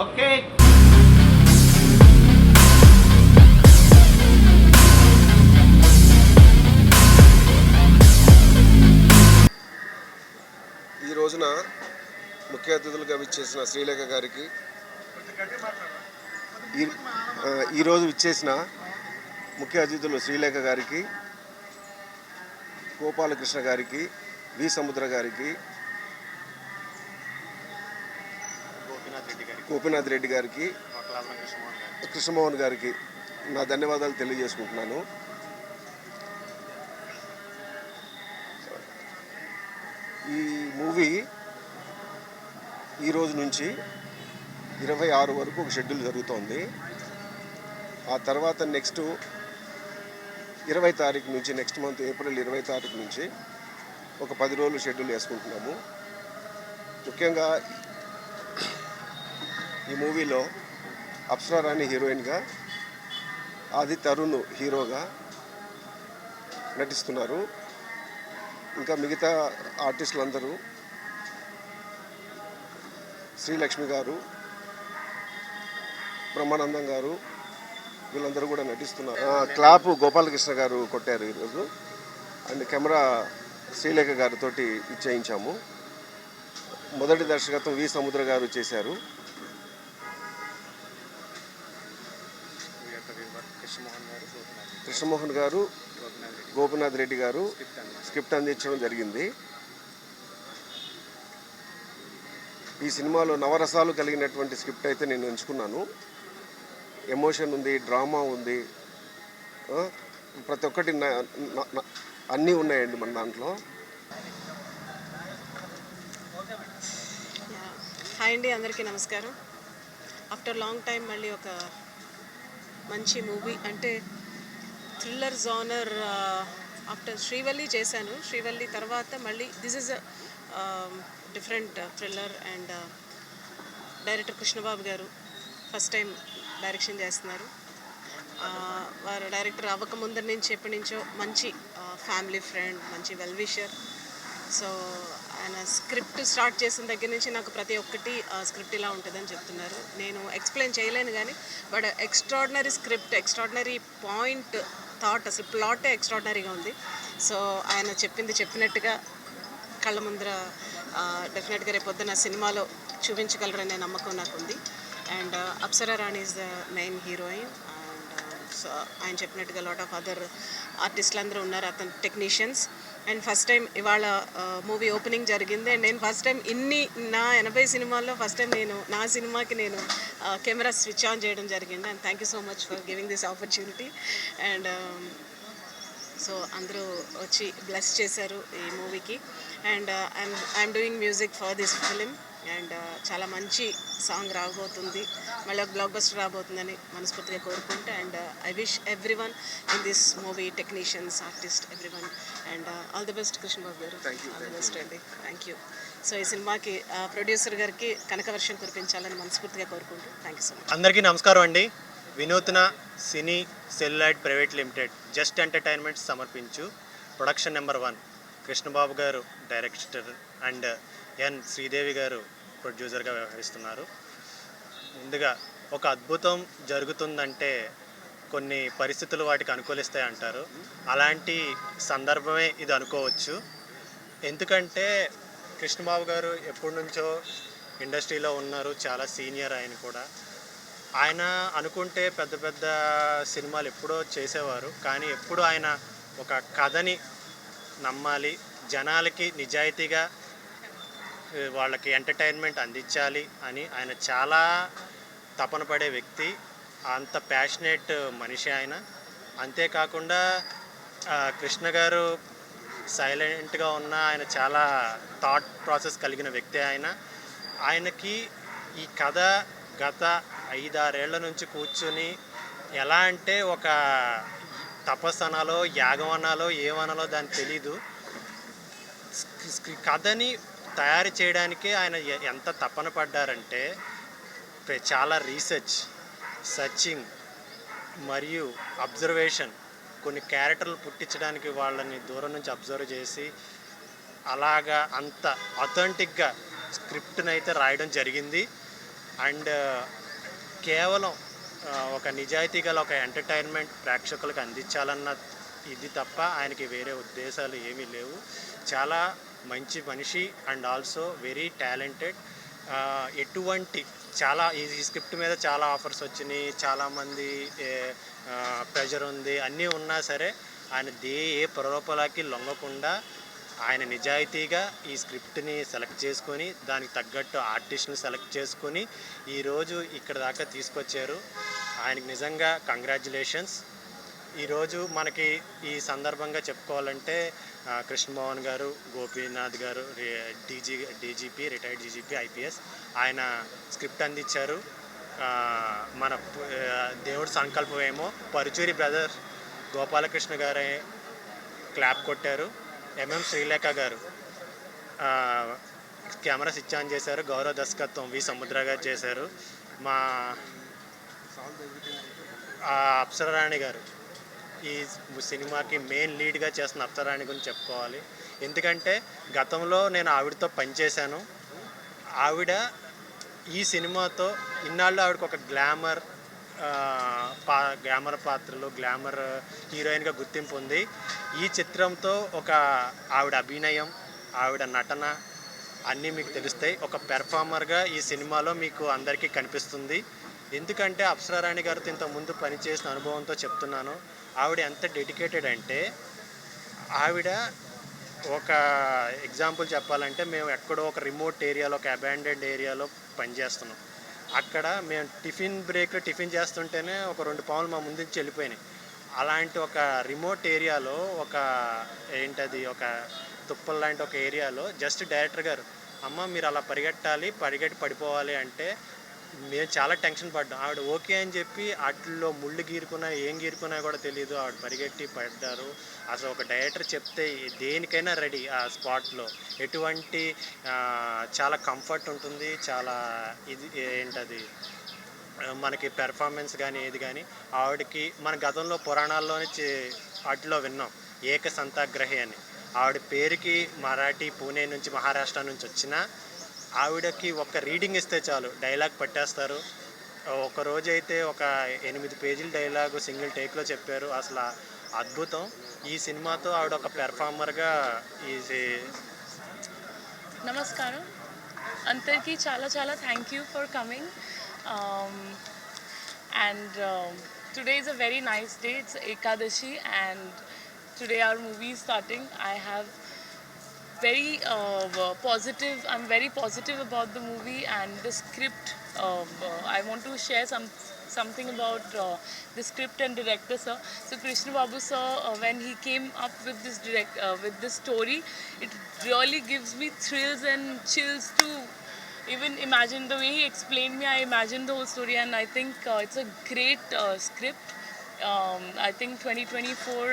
Okay. ఈ రోజున ముఖ్య అతిథులుగా విచ్చేసిన శ్రీలేఖ గారికి, ఈరోజు విచ్చేసిన ముఖ్య అతిథులు శ్రీలేఖ గారికి, గోపాలకృష్ణ గారికి, వి సముద్ర గారికి, గోపీనాథ్ రెడ్డి గారికి, కృష్ణమోహన్ గారికి నా ధన్యవాదాలు తెలియజేసుకుంటున్నాను. ఈ మూవీ ఈరోజు నుంచి 26 వరకు ఒక షెడ్యూల్ జరుగుతోంది. ఆ తర్వాత నెక్స్ట్ 20 తారీఖు నుంచి, నెక్స్ట్ మంత్ ఏప్రిల్ 20 తారీఖు నుంచి ఒక 10 రోజులు షెడ్యూల్ వేసుకుంటున్నాము. ముఖ్యంగా ఈ మూవీలో అప్సరా రాణి హీరోయిన్గా, ఆది తరుణ్ హీరోగా నటిస్తున్నారు. ఇంకా మిగతా ఆర్టిస్టులందరూ శ్రీలక్ష్మి గారు, బ్రహ్మానందం గారు, వీళ్ళందరూ కూడా నటిస్తున్నారు. క్లాప్ గోపాలకృష్ణ గారు కొట్టారు ఈరోజు. అండ్ కెమెరా శ్రీలేఖ గారితో ఇచ్చేయించాము. మొదటి దర్శకత్వం వి సముద్ర గారు చేశారు. కృష్ణమోహన్ గారు, గోపీనాథ్ రెడ్డి గారు స్క్రిప్ట్ అందించడం జరిగింది. ఈ సినిమాలో నవరసాలు కలిగినటువంటి స్క్రిప్ట్ అయితే నేను ఎంచుకున్నాను. ఎమోషన్ ఉంది, డ్రామా ఉంది, ప్రతి ఒక్కటి అన్నీ ఉన్నాయండి మన దాంట్లో. హాయ్ అండి, అందరికీ నమస్కారం. ఆఫ్టర్ లాంగ్ టైం మళ్ళీ ఒక మంచి మూవీ, అంటే థ్రిల్లర్ జానర్. ఆఫ్టర్ శ్రీవల్లి చేశాను. శ్రీవల్లి తర్వాత మళ్ళీ this is different thriller. And director Krishnababu గారు ఫస్ట్ టైం డైరెక్షన్ చేస్తున్నారు. వారు డైరెక్టర్ అవ్వకముందరి నుంచి ఎప్పటి నుంచో మంచి ఫ్యామిలీ ఫ్రెండ్, మంచి వెల్ విషర్. సో ఆయన స్క్రిప్ట్ స్టార్ట్ చేసిన దగ్గర నుంచి నాకు ప్రతి ఒక్కటి స్క్రిప్ట్ ఇలా ఉంటుందని చెప్తున్నారు. నేను ఎక్స్ప్లెయిన్ చేయలేను కానీ, but extraordinary script, extraordinary point, thought, అసలు ప్లాటే ఎక్స్ట్రాడినరీగా ఉంది. సో ఆయన చెప్పింది చెప్పినట్టుగా కళ్ళ ముందర డెఫినెట్గా రేపొద్దున సినిమాలో చూపించగలరనే నమ్మకం నాకు ఉంది. And Apsara Rani is the main heroine. And so ఆయన చెప్పినట్టుగా లాట్ ఆఫ్ అదర్ ఆర్టిస్టులు అందరూ ఉన్నారు, అతను టెక్నీషియన్స్. అండ్ ఫస్ట్ టైం ఇవాళ మూవీ ఓపెనింగ్ జరిగింది. అండ్ నేను ఫస్ట్ టైం నా 80 సినిమాల్లో ఫస్ట్ టైం నా సినిమాకి కెమెరా స్విచ్ ఆన్ చేయడం జరిగింది. And thank you so much for giving this opportunity. And so అందరూ వచ్చి బ్లెస్ చేశారు ఈ మూవీకి. And I'm doing music for this film. And చాలా మంచి సాంగ్ రాబోతుంది, మళ్ళీ ఒక బ్లాక్ బస్టర్ రాబోతుందని మనస్ఫూర్తిగా కోరుకుంటే. And I wish every one in this movie, technicians, artist, every one. And all the best Krishnababu గారు, ఆల్ ది బెస్ట్ అండి. Thank you. సో ఈ సినిమాకి ప్రొడ్యూసర్ గారికి కనకవర్షం కురిపించాలని మనస్ఫూర్తిగా కోరుకుంటూ థ్యాంక్ యూ సో మచ్. అందరికీ నమస్కారం అండి. Vinootna cine celluloid private limited just entertainment సమర్పించు ప్రొడక్షన్ నెంబర్ 1 కృష్ణబాబు గారు డైరెక్టర్ అండ్ ఎన్ శ్రీదేవి గారు ప్రొడ్యూసర్గా వ్యవహరిస్తున్నారు. ముందుగా ఒక అద్భుతం జరుగుతుందంటే కొన్ని పరిస్థితులు వాటికి అనుకూలిస్తాయి అంటారు. అలాంటి సందర్భమే ఇది అనుకోవచ్చు. ఎందుకంటే కృష్ణబాబు గారు ఎప్పటి నుంచో ఇండస్ట్రీలో ఉన్నారు, చాలా సీనియర్. ఆయన కూడా ఆయన అనుకుంటే పెద్ద పెద్ద సినిమాలు ఎప్పుడో చేసేవారు, కానీ ఎప్పుడు ఆయన ఒక కథని నమ్మాలి, జనాలకి నిజాయితీగా వాళ్ళకి ఎంటర్టైన్మెంట్ అందించాలి అని ఆయన చాలా తపన పడే వ్యక్తి. అంత ప్యాషనేట్ మనిషి ఆయన. అంతేకాకుండా కృష్ణ గారు సైలెంట్గా ఉన్న ఆయన చాలా థాట్ ప్రాసెస్ కలిగిన వ్యక్తి. ఆయనకి ఈ కథ గత 5-6 ఏళ్ల నుంచి కూర్చొని ఎలా అంటే ఒక తపస్సు అనాలో, యాగం అనాలో, ఏమనాలో దాన్ని తెలీదు. కథని తయారు చేయడానికే ఆయన ఎంత తపన పడ్డారంటే చాలా రీసెర్చ్, సర్చింగ్ మరియు అబ్జర్వేషన్, కొన్ని క్యారెక్టర్లు పుట్టించడానికి వాళ్ళని దూరం నుంచి అబ్జర్వ్ చేసి అలాగా అంత అథెంటిక్గా స్క్రిప్ట్ని అయితే రాయడం జరిగింది. అండ్ కేవలం ఒక నిజాయితీ గల ఒక ఎంటర్టైన్మెంట్ ప్రేక్షకులకు అందించాలన్న ఇది తప్ప ఆయనకి వేరే ఉద్దేశాలు ఏమీ లేవు. చాలా మంచి మనిషి అండ్ ఆల్సో వెరీ టాలెంటెడ్. ఎటువంటి చాలా ఈ స్క్రిప్ట్ మీద చాలా ఆఫర్స్ వచ్చినాయి, చాలామంది ప్రెషర్ ఉంది, అన్నీ ఉన్నా సరే ఆయన ఏ ప్రలోభాలకి లొంగకుండా ఆయన నిజాయితీగా ఈ స్క్రిప్ట్ని సెలెక్ట్ చేసుకొని దానికి తగ్గట్టు ఆర్టిస్ట్ని సెలెక్ట్ చేసుకొని ఈరోజు ఇక్కడ దాకా తీసుకొచ్చారు. ఆయనకి నిజంగా కంగ్రాచ్యులేషన్స్. ఈరోజు మనకి ఈ సందర్భంగా చెప్పుకోవాలంటే కృష్ణమోహన్ గారు, గోపీనాథ్ గారు, డీజీపీ, రిటైర్డ్ డీజీపీ ఐపీఎస్, ఆయన స్క్రిప్ట్ అందించారు. మన దేవుడి సంకల్పం ఏమో పరుచూరి బ్రదర్ గోపాలకృష్ణ గారే క్లాప్ కొట్టారు. ఎంఎం శ్రీలేఖ గారు కెమెరా స్విచ్ ఆన్ చేశారు. గౌరవ దర్శకత్వం వి సముద్ర గారు చేశారు. మా అప్సరారాణి గారు ఈ సినిమాకి మెయిన్ లీడ్గా చేస్తున్న అప్సరారాణి గురించి చెప్పుకోవాలి. ఎందుకంటే గతంలో నేను ఆవిడతో పనిచేశాను. ఆవిడ ఈ సినిమాతో ఇన్నాళ్ళు ఆవిడకు ఒక గ్లామర్ పాత్రలు, గ్లామర్ హీరోయిన్గా గుర్తింపు ఉంది. ఈ చిత్రంతో ఒక ఆవిడ అభినయం, ఆవిడ నటన అన్నీ మీకు తెలుస్తాయి. ఒక పెర్ఫార్మర్గా ఈ సినిమాలో మీకు అందరికీ కనిపిస్తుంది. ఎందుకంటే అప్సరారాణి గారితో ఇంతకుముందు పనిచేసిన అనుభవంతో చెప్తున్నాను. ఆవిడ ఎంత డెడికేటెడ్ అంటే, ఆవిడ ఒక ఎగ్జాంపుల్ చెప్పాలంటే, మేము ఎక్కడో ఒక రిమోట్ ఏరియాలో, ఒక అబాండెడ్ ఏరియాలో పనిచేస్తున్నాం. అక్కడ మేము టిఫిన్ బ్రేక్లో టిఫిన్ చేస్తుంటేనే ఒక 2 పాములు మా ముందు నుంచి వెళ్ళిపోయినాయి. అలాంటి ఒక రిమోట్ ఏరియాలో ఒక ఒక తుప్పల్ లాంటి ఒక ఏరియాలో జస్ట్ డైరెక్టర్ గారు, అమ్మ మీరు అలా పరిగెట్టి పడిపోవాలి అంటే మేము చాలా టెన్షన్ పడ్డాం. ఆవిడ ఓకే అని చెప్పి వాటిల్లో ముళ్ళు గీరుకున్నా ఏం గీరుకున్నా కూడా తెలియదు, ఆవిడ పరిగెట్టి పడ్డారు. అసలు ఒక డైరెక్టర్ చెప్తే దేనికైనా రెడీ ఆ స్పాట్లో. ఎటువంటి చాలా కంఫర్ట్ ఉంటుంది, చాలా ఇది మనకి పెర్ఫార్మెన్స్ కానీ ఏది కానీ ఆవిడకి మన గతంలో పురాణాల్లోని వాటిలో విన్నాం ఏకసంతాగ్రహి అని. ఆవిడ పేరుకి మరాఠీ, పూణే నుంచి, మహారాష్ట్ర నుంచి వచ్చిన ఆవిడకి ఒక రీడింగ్ ఇస్తే చాలు డైలాగ్ పట్టేస్తారు. ఒక రోజైతే ఒక 8 పేజీల డైలాగు సింగిల్ టేక్లో చెప్పారు. అసలు అద్భుతం. ఈ సినిమాతో ఆవిడ ఒక పెర్ఫార్మర్గా నమస్కారం అందరికీ. చాలా చాలా thank you for coming. And today is a very nice day. It's Ekadashi and today our movie is starting. I have very positive. I'm very positive about the movie and the script. I want to share something about the script and director sir. So Krishna Babu sir, when he came up with this story, it really gives me thrills and chills to even imagine. The way he explained me, I imagined the whole story, and I think it's a great script. I think 2024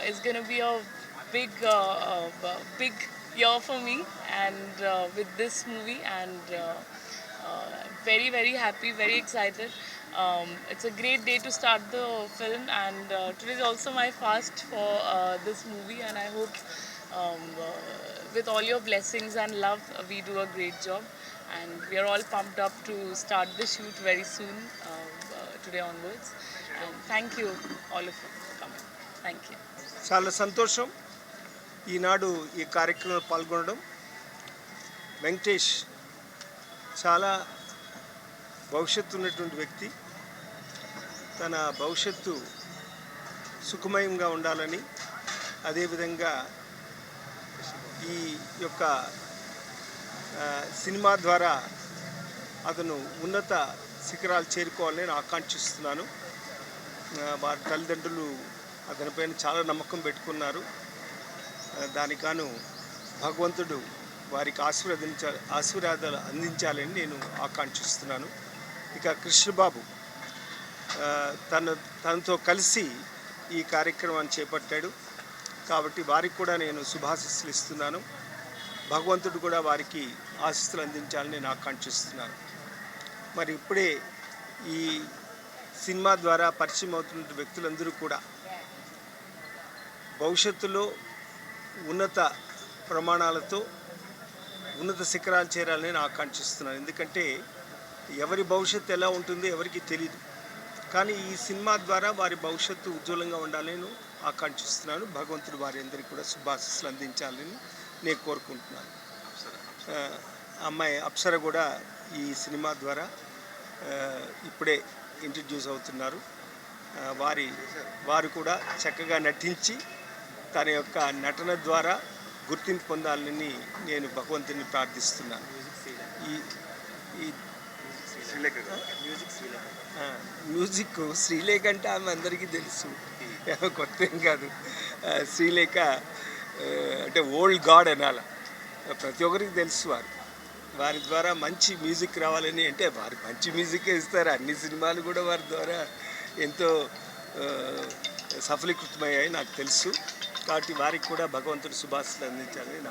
is going to be a big year for me, and with this movie, and very very happy, very excited. It's a great day to start the film, and today is also my fast for this movie, and I hope with all your blessings and love we do a great job, and we are all pumped up to start the shoot very soon, today onwards, and thank you all of you for coming. Thank you. చాలా సంతోషం ఈనాడు ఈ కార్యక్రమంలో పాల్గొనడం. వెంకటేష్ చాలా భవిష్యత్తు ఉన్నటువంటి వ్యక్తి. తన భవిష్యత్తు సుఖమయంగా ఉండాలని, అదేవిధంగా ఈ యొక్క సినిమా ద్వారా అతను ఉన్నత శిఖరాలు చేరుకోవాలని నేను ఆకాంక్షిస్తున్నాను. వారి తల్లిదండ్రులు అతనిపైన చాలా నమ్మకం పెట్టుకున్నారు. దానికి గాను భగవంతుడు వారికి ఆశీర్వాదాలు అందించాలని నేను ఆకాంక్షిస్తున్నాను. ఇక కృష్ణబాబు తనతో కలిసి ఈ కార్యక్రమాన్ని చేపట్టాడు కాబట్టి వారికి కూడా నేను శుభాశీస్సులు ఇస్తున్నాను. భగవంతుడు కూడా వారికి ఆశీస్సులు అందించాలని నేను ఆకాంక్షిస్తున్నాను. మరి ఇప్పుడే ఈ సినిమా ద్వారా పరిచయం అవుతున్న వ్యక్తులందరూ కూడా భవిష్యత్తులో ఉన్నత ప్రమాణాలతో ఉన్నత శిఖరాలు చేరాలని నేను ఆకాంక్షిస్తున్నాను. ఎందుకంటే ఎవరి భవిష్యత్తు ఎలా ఉంటుందో ఎవరికి తెలియదు, కానీ ఈ సినిమా ద్వారా వారి భవిష్యత్తు ఉజ్వలంగా ఉండాలని నేను ఆకాంక్షిస్తున్నాను. భగవంతుడు వారి అందరికీ కూడా శుభాశీస్సులు అందించాలని నేను కోరుకుంటున్నాను. అమ్మాయి అప్సర కూడా ఈ సినిమా ద్వారా ఇప్పుడే ఇంట్రడ్యూస్ అవుతున్నారు. వారు కూడా చక్కగా నటించి తన యొక్క నటన ద్వారా గుర్తింపు పొందాలని నేను భగవంతుని ప్రార్థిస్తున్నాను. ఈ మ్యూజిక్ శ్రీలేఖ అంటే ఆమె అందరికీ తెలుసు, కొత్త ఏం కాదు. శ్రీలేఖ అంటే ఓల్డ్ గాడ్ అనాల, ప్రతి ఒక్కరికి తెలుసు. వారి ద్వారా మంచి మ్యూజిక్ రావాలని, అంటే వారు మంచి మ్యూజిక్ ఇస్తారు. అన్ని సినిమాలు కూడా వారి ద్వారా ఎంతో సఫలీకృతమయ్యాయి నాకు తెలుసు. కాబట్టి వారికి కూడా భగవంతుడు శుభాశీస్సులు అందించాలని